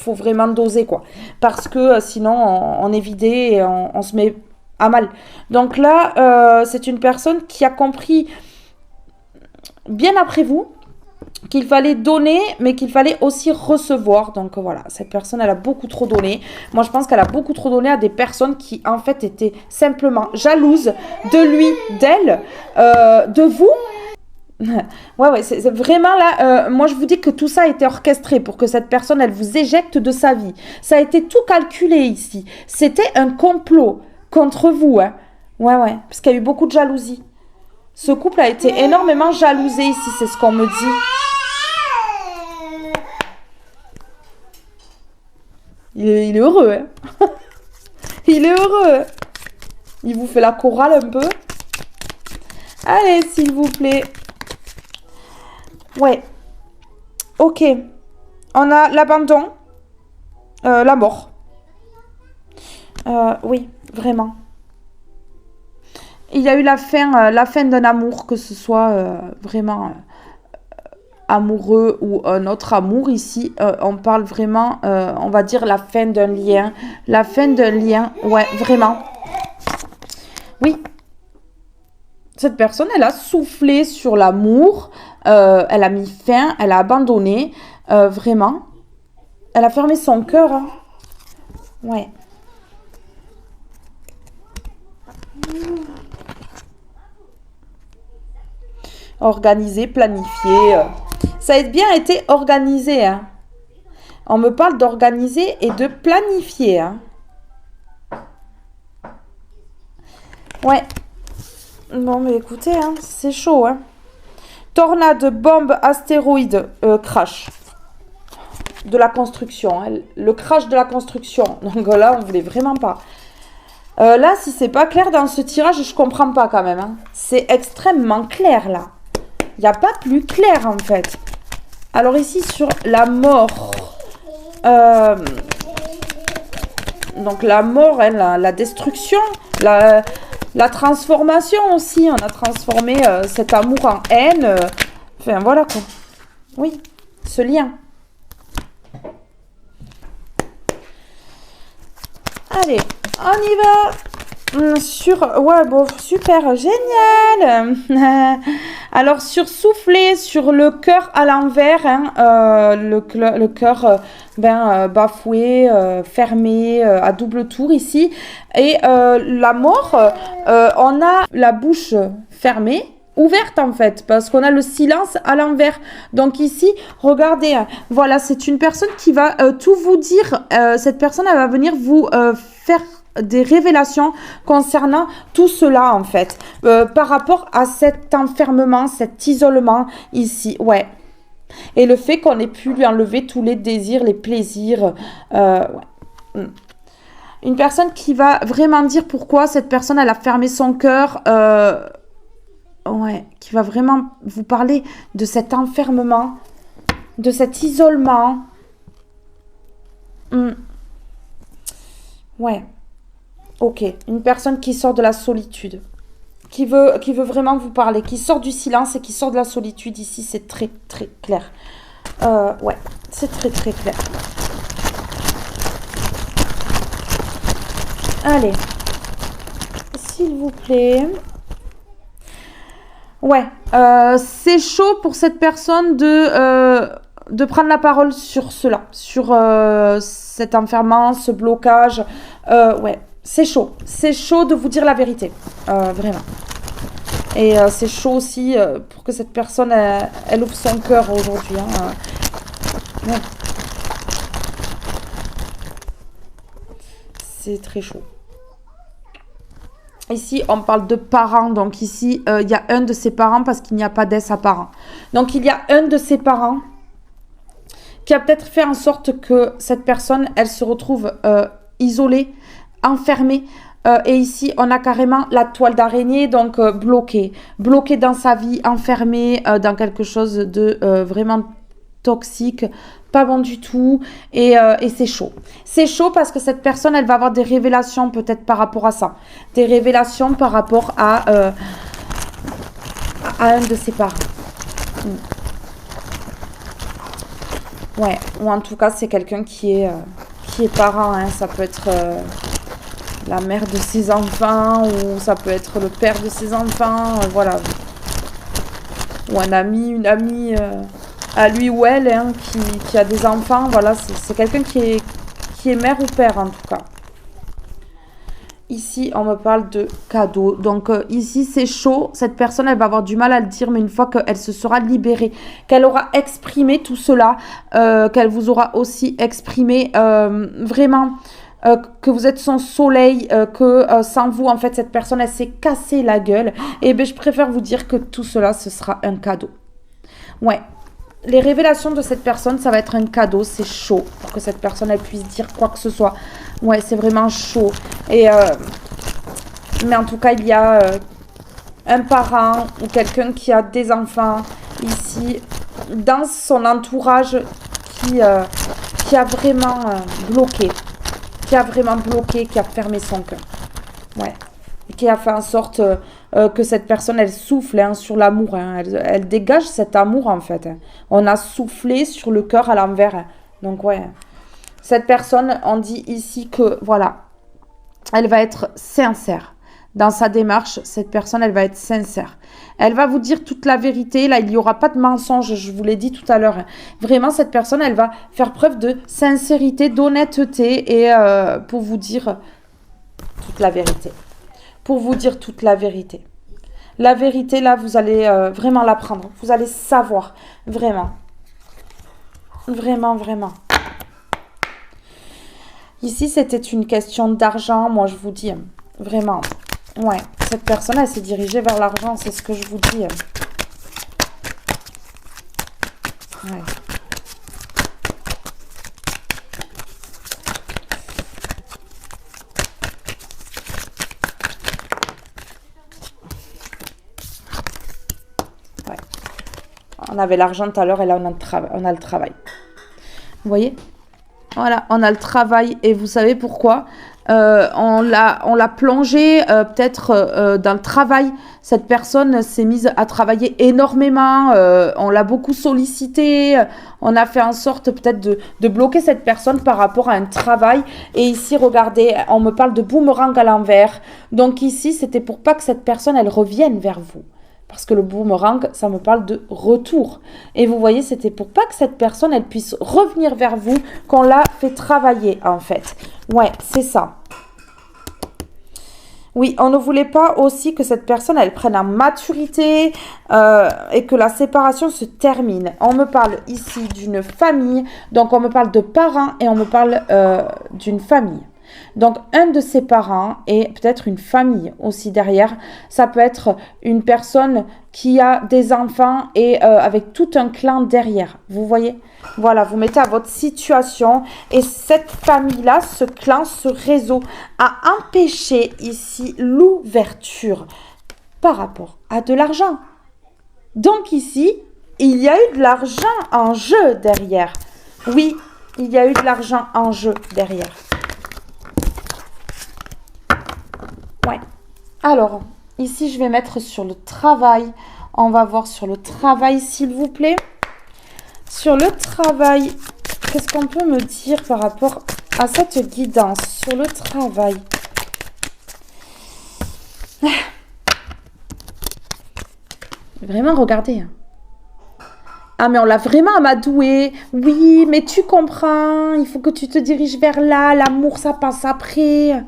vraiment doser quoi, parce que sinon on est vidé et on se met à mal. Donc là, c'est une personne qui a compris bien après vous qu'il fallait donner, mais qu'il fallait aussi recevoir. Donc voilà, cette personne, elle a beaucoup trop donné. Moi, je pense qu'elle a beaucoup trop donné à des personnes qui, en fait, étaient simplement jalouses de lui, d'elle, de vous. Ouais, c'est vraiment là, moi, je vous dis que tout ça a été orchestré pour que cette personne, elle vous éjecte de sa vie. Ça a été tout calculé ici. C'était un complot contre vous, hein. Ouais, parce qu'il y a eu beaucoup de jalousie. Ce couple a été énormément jalousé ici, c'est ce qu'on me dit. Il est heureux, hein. Il est heureux. Il vous fait la chorale un peu. Allez, s'il vous plaît. Ouais. Ok. On a l'abandon. La mort. Oui, vraiment. Il y a eu la fin d'un amour, que ce soit vraiment amoureux ou un autre amour. Ici, on parle vraiment, on va dire la fin d'un lien. La fin d'un lien, ouais, vraiment. Oui. Cette personne, elle a soufflé sur l'amour. Elle a mis fin, elle a abandonné. Vraiment. Elle a fermé son cœur. Hein. Ouais. Organisé, planifié. Ça a bien été organisé. Hein. On me parle d'organiser et de planifier. Hein. Ouais. Bon, mais écoutez, hein, c'est chaud. Hein. Tornade, bombe, astéroïde, crash. De la construction. Hein. Le crash de la construction. Donc là, on voulait vraiment pas. Là, si c'est pas clair dans ce tirage, je comprends pas quand même. Hein. C'est extrêmement clair, là. Il n'y a pas plus clair, en fait. Alors ici, sur la mort. Donc la mort, hein, la destruction, la transformation aussi. On a transformé cet amour en haine. Enfin, voilà quoi. Oui, ce lien. Allez, on y va. Ouais, bon, super, génial. Alors, sur souffler, sur le cœur à l'envers, hein, le cœur bafoué, fermé, à double tour ici. Et la mort, on a la bouche fermée, ouverte en fait, parce qu'on a le silence à l'envers. Donc ici, regardez, voilà, c'est une personne qui va tout vous dire. Cette personne, elle va venir vous faire des révélations concernant tout cela en fait, par rapport à cet enfermement, cet isolement ici, ouais. Et le fait qu'on ait pu lui enlever tous les désirs, les plaisirs, ouais. Une personne qui va vraiment dire pourquoi cette personne, elle a fermé son cœur, ouais, qui va vraiment vous parler de cet enfermement, de cet isolement. Ouais, ok. Une personne qui sort de la solitude, qui veut vraiment vous parler, qui sort du silence et qui sort de la solitude. Ici, c'est très, très clair. Ouais, c'est très, très clair. Allez, s'il vous plaît. Ouais, c'est chaud pour cette personne de prendre la parole sur cela, sur cet enfermement, ce blocage. Ouais, c'est chaud. C'est chaud de vous dire la vérité, vraiment. Et c'est chaud aussi pour que cette personne, elle ouvre son cœur aujourd'hui. Hein. Ouais. C'est très chaud. Ici, on parle de parents. Donc ici, il y a un de ses parents parce qu'il n'y a pas d'aide à parents. Donc il y a un de ses parents qui a peut-être fait en sorte que cette personne, elle se retrouve isolée, enfermée. Et ici, on a carrément la toile d'araignée, donc bloquée. Bloquée dans sa vie, enfermée dans quelque chose de vraiment toxique, pas bon du tout, et c'est chaud. C'est chaud parce que cette personne, elle va avoir des révélations peut-être par rapport à ça. Des révélations par rapport à un de ses parents. Ouais, ou en tout cas, c'est quelqu'un qui est parent. Hein. Ça peut être la mère de ses enfants, ou ça peut être le père de ses enfants, voilà. Ou un ami, une amie à lui ou elle, hein, qui a des enfants, voilà. C'est quelqu'un qui est mère ou père, en tout cas. Ici, on me parle de cadeau. Donc, ici, c'est chaud. Cette personne, elle va avoir du mal à le dire, mais une fois qu'elle se sera libérée, qu'elle aura exprimé tout cela, qu'elle vous aura aussi exprimé vraiment que vous êtes son soleil, que sans vous, en fait, cette personne, elle s'est cassée la gueule. Et bien, je préfère vous dire que tout cela, ce sera un cadeau. Ouais. Les révélations de cette personne, ça va être un cadeau, c'est chaud, pour que cette personne, elle puisse dire quoi que ce soit. Ouais, c'est vraiment chaud. Et, mais en tout cas, il y a un parent ou quelqu'un qui a des enfants ici, dans son entourage, qui a vraiment bloqué. Qui a vraiment bloqué, qui a fermé son cœur. Ouais. Qui a fait en sorte que cette personne, elle souffle hein, sur l'amour. Hein. Elle dégage cet amour, en fait. Hein. On a soufflé sur le cœur à l'envers. Hein. Donc, ouais. Cette personne, on dit ici que, voilà, elle va être sincère. Dans sa démarche, cette personne, elle va être sincère. Elle va vous dire toute la vérité. Là, il n'y aura pas de mensonge, je vous l'ai dit tout à l'heure. Hein. Vraiment, cette personne, elle va faire preuve de sincérité, d'honnêteté et pour vous dire toute la vérité. Pour vous dire toute la vérité. La vérité, là, vous allez vraiment l'apprendre. Vous allez savoir. Vraiment. Vraiment, vraiment. Ici, c'était une question d'argent. Moi, je vous dis. Vraiment. Ouais. Cette personne, elle s'est dirigée vers l'argent. C'est ce que je vous dis. Ouais. On avait l'argent tout à l'heure et là, on a le travail. Vous voyez? Voilà, on a le travail et vous savez pourquoi? On l'a plongé peut-être dans le travail. Cette personne s'est mise à travailler énormément. On l'a beaucoup sollicité. On a fait en sorte peut-être de bloquer cette personne par rapport à un travail. Et ici, regardez, on me parle de boomerang à l'envers. Donc ici, c'était pour pas que cette personne, elle revienne vers vous. Parce que le boomerang, ça me parle de retour. Et vous voyez, c'était pour pas que cette personne, elle puisse revenir vers vous, qu'on l'a fait travailler, en fait. Ouais, c'est ça. Oui, on ne voulait pas aussi que cette personne, elle prenne en maturité et que la séparation se termine. On me parle ici d'une famille, donc on me parle de parents et on me parle d'une famille. Donc, un de ses parents et peut-être une famille aussi derrière. Ça peut être une personne qui a des enfants et avec tout un clan derrière. Vous voyez? Voilà, vous mettez à votre situation. Et cette famille-là, ce clan, ce réseau a empêché ici l'ouverture par rapport à de l'argent. Donc ici, il y a eu de l'argent en jeu derrière. Oui, il y a eu de l'argent en jeu derrière. Ouais. Alors, ici, je vais mettre sur le travail. On va voir sur le travail, s'il vous plaît. Sur le travail, qu'est-ce qu'on peut me dire par rapport à cette guidance sur le travail? Vraiment, regardez. Ah, mais on l'a vraiment amadoué. Oui, mais tu comprends. Il faut que tu te diriges vers là. L'amour, ça passe après.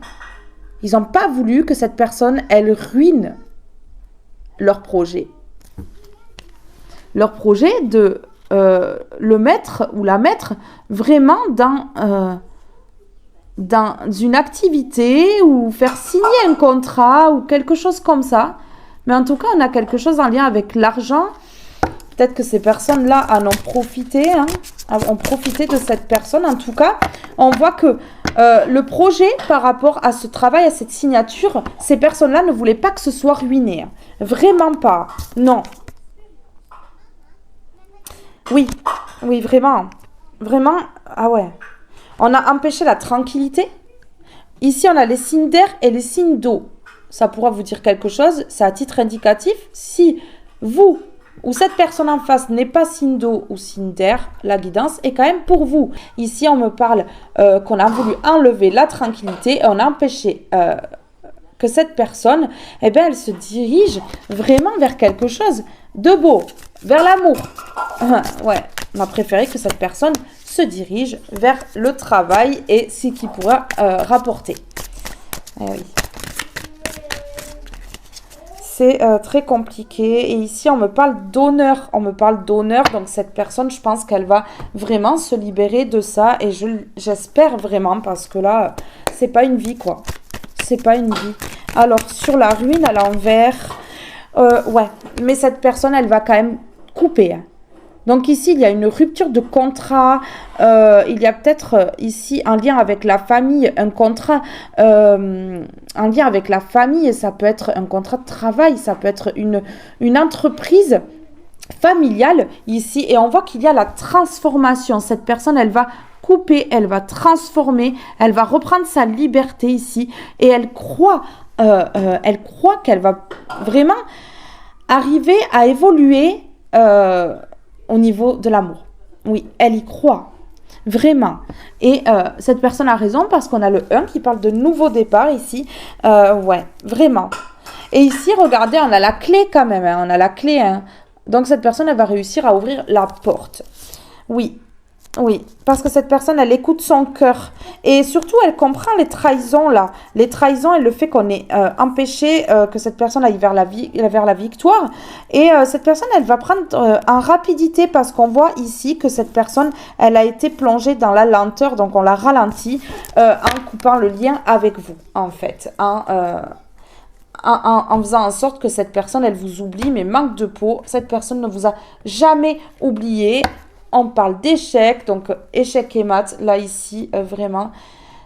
Ils n'ont pas voulu que cette personne, elle ruine leur projet. Leur projet de le mettre ou la mettre vraiment dans une activité ou faire signer un contrat ou quelque chose comme ça. Mais en tout cas, on a quelque chose en lien avec l'argent. Peut-être que ces personnes-là en ont profité, ont profité de cette personne. En tout cas, on voit que le projet par rapport à ce travail, à cette signature, ces personnes-là ne voulaient pas que ce soit ruiné. Vraiment pas. Non. Oui, oui, vraiment. Vraiment, ah ouais. On a empêché la tranquillité. Ici, on a les signes d'air et les signes d'eau. Ça pourra vous dire quelque chose. C'est à titre indicatif. Si vous ou cette personne en face n'est pas signe d'eau ou signe d'air, la guidance est quand même pour vous. Ici, on me parle qu'on a voulu enlever la tranquillité et on a empêché que cette personne, eh bien, elle se dirige vraiment vers quelque chose de beau, vers l'amour. Ouais, on a préféré que cette personne se dirige vers le travail et ce qui pourra rapporter. Eh oui. C'est très compliqué. Et ici, on me parle d'honneur. On me parle d'honneur. Donc, cette personne, je pense qu'elle va vraiment se libérer de ça. Et j'espère vraiment parce que là, c'est pas une vie, quoi. C'est pas une vie. Alors, sur la ruine à l'envers, ouais. Mais cette personne, elle va quand même couper. Hein. Donc ici, il y a une rupture de contrat. Il y a peut-être ici un lien avec la famille, un contrat en lien avec la famille. Ça peut être un contrat de travail, ça peut être une entreprise familiale ici. Et on voit qu'il y a la transformation. Cette personne, elle va couper, elle va transformer, elle va reprendre sa liberté ici. Et elle croit qu'elle va vraiment arriver à évoluer au niveau de l'amour. Oui, elle y croit. Vraiment. Et cette personne a raison parce qu'on a le 1 qui parle de nouveau départ ici. Ouais, vraiment. Et ici, regardez, on a la clé quand même. Hein, on a la clé. Hein. Donc, cette personne, elle va réussir à ouvrir la porte. Oui. Oui, parce que cette personne, elle écoute son cœur. Et surtout, elle comprend les trahisons, là. Les trahisons et le fait qu'on ait empêché que cette personne aille vers la victoire. Et cette personne, elle va prendre en rapidité parce qu'on voit ici que cette personne, elle a été plongée dans la lenteur. Donc, on la ralentit en coupant le lien avec vous, en fait. En faisant en sorte que cette personne, elle vous oublie, mais manque de peau. Cette personne ne vous a jamais oublié. On parle d'échec, donc échec et maths, là ici, vraiment,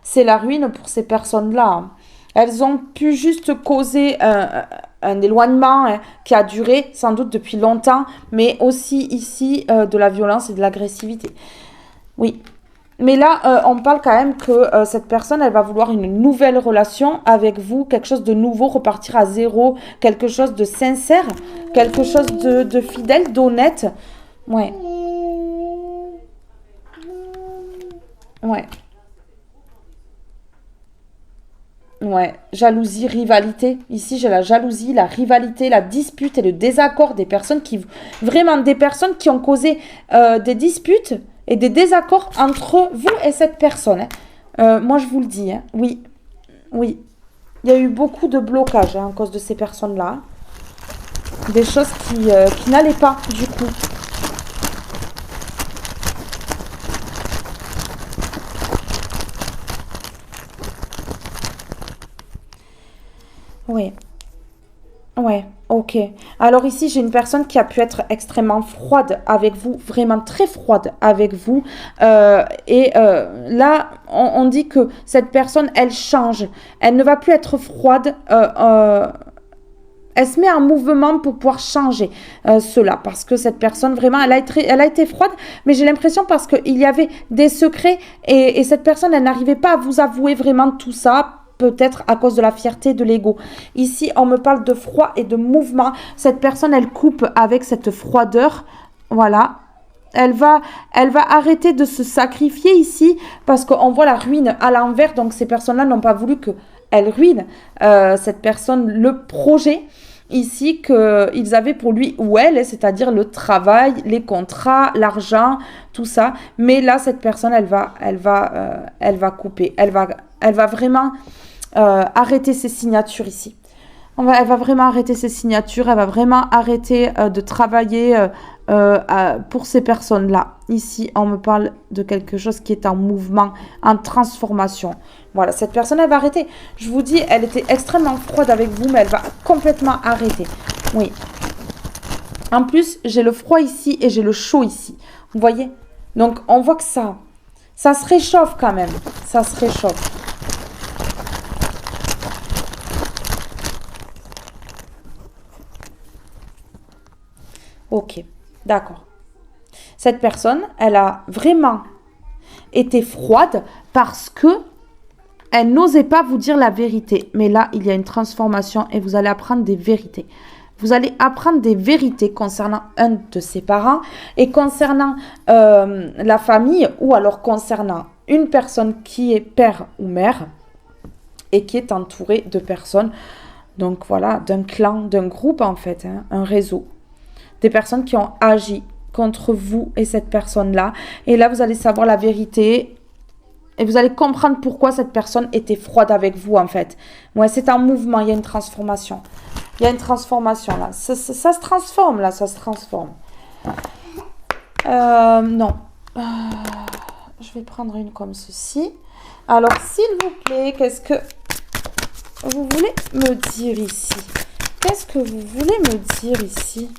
c'est la ruine pour ces personnes-là. Elles ont pu juste causer un éloignement qui a duré sans doute depuis longtemps, mais aussi ici de la violence et de l'agressivité. Oui, mais là, on parle quand même que cette personne, elle va vouloir une nouvelle relation avec vous, quelque chose de nouveau, repartir à zéro, quelque chose de sincère, quelque chose de fidèle, d'honnête. Ouais. Ouais. Ouais. Jalousie, rivalité. Ici, j'ai la jalousie, la rivalité, la dispute et le désaccord des personnes qui... Vraiment, des personnes qui ont causé des disputes et des désaccords entre vous et cette personne. Hein. Moi, je vous le dis. Hein. Oui. Oui. Il y a eu beaucoup de blocages hein, à cause de ces personnes-là. Des choses qui n'allaient pas, du coup. Oui. Ouais, ok. Alors ici, j'ai une personne qui a pu être extrêmement froide avec vous, vraiment très froide avec vous. Là, on dit que cette personne, elle change. Elle ne va plus être froide. Elle se met en mouvement pour pouvoir changer cela. Parce que cette personne, vraiment, elle a été froide. Mais j'ai l'impression parce qu'il y avait des secrets. Et cette personne, elle n'arrivait pas à vous avouer vraiment tout ça. Peut-être à cause de la fierté, de l'ego. Ici, on me parle de froid et de mouvement. Cette personne, elle coupe avec cette froideur. Voilà. Elle va arrêter de se sacrifier ici parce qu'on voit la ruine à l'envers. Donc, ces personnes-là n'ont pas voulu qu'elle ruine cette personne, le projet ici qu'ils avaient pour lui ou elle, c'est-à-dire le travail, les contrats, l'argent, tout ça. Mais là, cette personne, elle va couper. Elle va vraiment arrêter ses signatures ici. Elle va vraiment arrêter ses signatures, elle va vraiment arrêter de travailler pour ces personnes-là. Ici, on me parle de quelque chose qui est en mouvement, en transformation. Voilà, cette personne, elle va arrêter. Je vous dis, elle était extrêmement froide avec vous, mais elle va complètement arrêter. Oui. En plus, j'ai le froid ici et j'ai le chaud ici. Vous voyez? Donc, on voit que ça se réchauffe quand même. Ça se réchauffe. Ok, d'accord. Cette personne, elle a vraiment été froide parce que elle n'osait pas vous dire la vérité. Mais là, il y a une transformation et vous allez apprendre des vérités. Vous allez apprendre des vérités concernant un de ses parents et concernant la famille ou alors concernant une personne qui est père ou mère et qui est entourée de personnes, donc voilà, d'un clan, d'un groupe en fait, hein, un réseau. Des personnes qui ont agi contre vous et cette personne-là. Et là, vous allez savoir la vérité et vous allez comprendre pourquoi cette personne était froide avec vous, en fait. Ouais, c'est un mouvement, il y a une transformation. Il y a une transformation, là. Ça se transforme, là, ça se transforme. Non. Je vais prendre une comme ceci. Alors, s'il vous plaît, qu'est-ce que vous voulez me dire ici? Qu'est-ce que vous voulez me dire ici?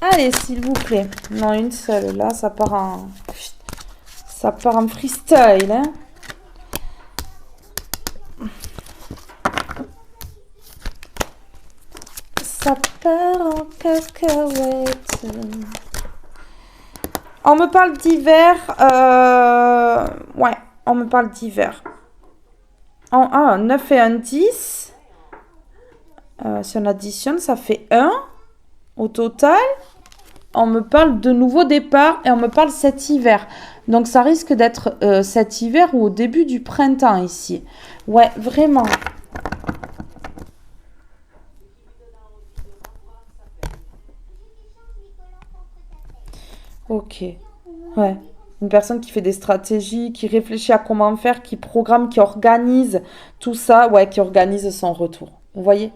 Allez, s'il vous plaît. Non, une seule. Là, ça part en freestyle. Hein. Ça part en cacahuète. On me parle d'hiver. Ouais, on me parle d'hiver. Un 9 et un 10. Si on additionne, ça fait 1. Au total, on me parle de nouveau départ et on me parle cet hiver. Donc, ça risque d'être cet hiver ou au début du printemps ici. Ouais, vraiment. Ok. Ouais. Une personne qui fait des stratégies, qui réfléchit à comment faire, qui programme, qui organise tout ça. Ouais, qui organise son retour. Vous voyez ?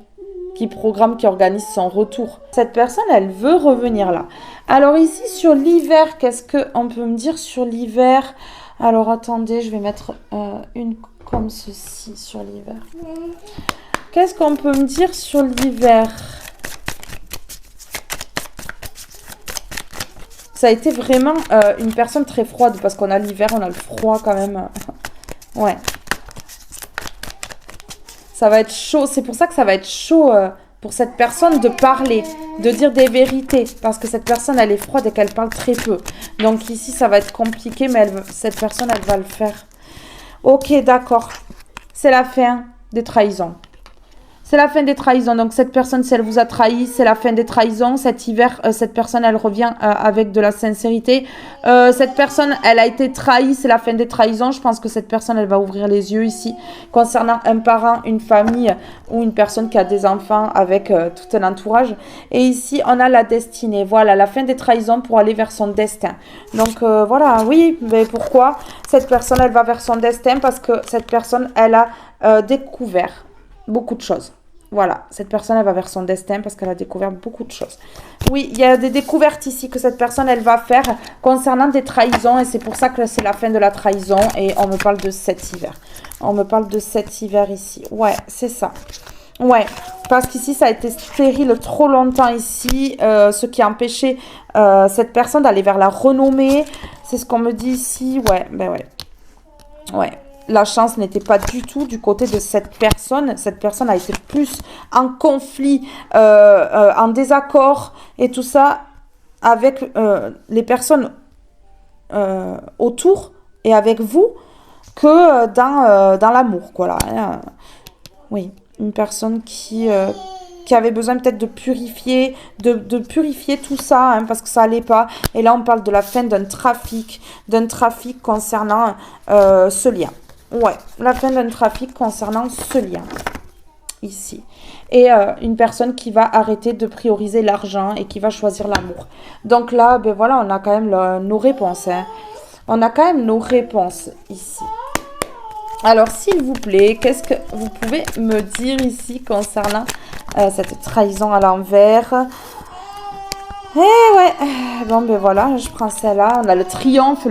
Qui programme, qui organise son retour. Cette personne, elle veut revenir là. Alors ici, sur l'hiver, qu'est-ce qu'on peut me dire sur l'hiver? Alors attendez, je vais mettre une comme ceci sur l'hiver. Qu'est-ce qu'on peut me dire sur l'hiver? Ça a été vraiment une personne très froide parce qu'on a l'hiver, on a le froid quand même. Ouais. Ça va être chaud. C'est pour ça que ça va être chaud pour cette personne de parler, de dire des vérités. Parce que cette personne, elle est froide et qu'elle parle très peu. Donc ici, ça va être compliqué, mais cette personne, elle va le faire. Ok, d'accord. C'est la fin des trahisons. C'est la fin des trahisons. Donc, cette personne, si elle vous a trahi, c'est la fin des trahisons. Cet hiver, cette personne, elle revient avec de la sincérité. Cette personne, elle a été trahie, c'est la fin des trahisons. Je pense que cette personne, elle va ouvrir les yeux ici. Concernant un parent, une famille ou une personne qui a des enfants avec tout un entourage. Et ici, on a la destinée. Voilà, la fin des trahisons pour aller vers son destin. Donc, voilà, oui, mais pourquoi cette personne, elle va vers son destin? Parce que cette personne, elle a découvert beaucoup de choses. Voilà, cette personne, elle va vers son destin parce qu'elle a découvert beaucoup de choses. Oui, il y a des découvertes ici que cette personne, elle va faire concernant des trahisons. Et c'est pour ça que c'est la fin de la trahison. Et on me parle de cet hiver. On me parle de cet hiver ici. Ouais, c'est ça. Ouais, parce qu'ici, ça a été stérile trop longtemps ici. Ce qui a empêché cette personne d'aller vers la renommée. C'est ce qu'on me dit ici. Ouais, ben ouais. Ouais. La chance n'était pas du tout du côté de cette personne. Cette personne a été plus en conflit, en désaccord et tout ça avec les personnes autour et avec vous que dans l'amour, quoi. Là, hein. Oui, une personne qui avait besoin peut-être de purifier, de purifier tout ça, hein, parce que ça allait pas. Et là, on parle de la fin d'un trafic concernant ce lien. Ouais, la fin d'un trafic concernant ce lien, ici. Et une personne qui va arrêter de prioriser l'argent et qui va choisir l'amour. Donc là, ben voilà, on a quand même nos réponses. Hein. On a quand même nos réponses ici. Alors, s'il vous plaît, qu'est-ce que vous pouvez me dire ici concernant cette trahison à l'envers? Eh ouais, bon ben voilà, je prends celle-là. On a le triomphe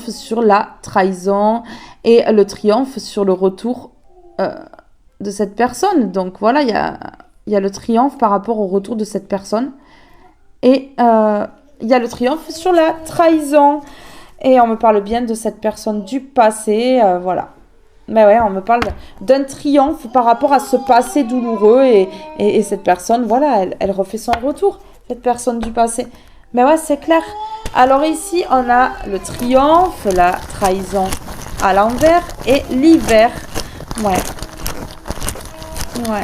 sur la trahison et le triomphe sur le retour de cette personne. Donc voilà, il y a le triomphe par rapport au retour de cette personne. Et il y a le triomphe sur la trahison. Et on me parle bien de cette personne du passé, voilà. Mais ouais, on me parle d'un triomphe par rapport à ce passé douloureux. Et cette personne, voilà, elle refait son retour. Cette personne du passé. Mais ouais, c'est clair. Alors ici, on a le triomphe, la trahison à l'envers et l'hiver. Ouais. Ouais.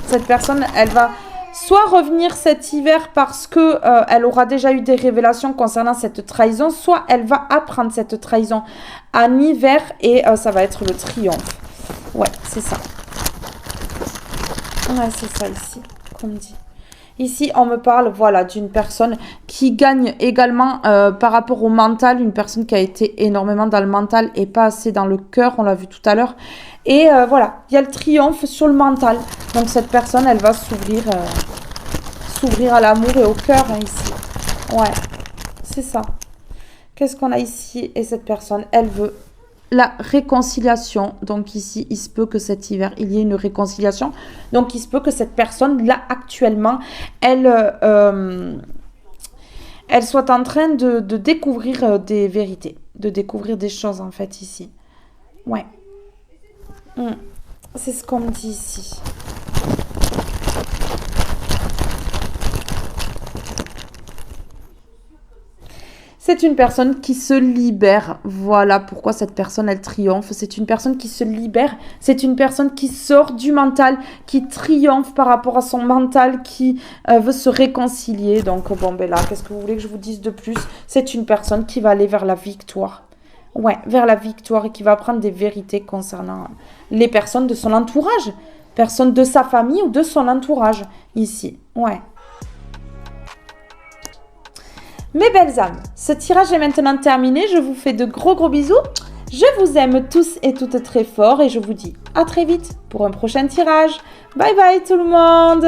Cette personne, elle va soit revenir cet hiver parce que elle aura déjà eu des révélations concernant cette trahison, soit elle va apprendre cette trahison en hiver et ça va être le triomphe. Ouais, c'est ça. Ouais, c'est ça ici, qu'on me dit. Ici, on me parle, voilà, d'une personne qui gagne également par rapport au mental, une personne qui a été énormément dans le mental et pas assez dans le cœur, on l'a vu tout à l'heure. Et voilà, il y a le triomphe sur le mental. Donc cette personne, elle va s'ouvrir à l'amour et au cœur, hein, ici. Ouais, c'est ça. Qu'est-ce qu'on a ici? Et cette personne, elle veut la réconciliation. Donc ici, il se peut que cet hiver, il y ait une réconciliation. Donc il se peut que cette personne, là, actuellement, elle soit en train de découvrir des vérités. De découvrir des choses, en fait, ici. Ouais. C'est ce qu'on me dit ici. C'est une personne qui se libère. Voilà pourquoi cette personne, elle triomphe. C'est une personne qui se libère. C'est une personne qui sort du mental, qui triomphe par rapport à son mental, qui veut se réconcilier. Donc, bon, ben là, qu'est-ce que vous voulez que je vous dise de plus? C'est une personne qui va aller vers la victoire. Ouais, vers la victoire et qui va apprendre des vérités concernant les personnes de son entourage. Personnes de sa famille ou de son entourage, ici. Ouais. Mes belles âmes, ce tirage est maintenant terminé. Je vous fais de gros bisous. Je vous aime tous et toutes très fort et je vous dis à très vite pour un prochain tirage. Bye bye tout le monde!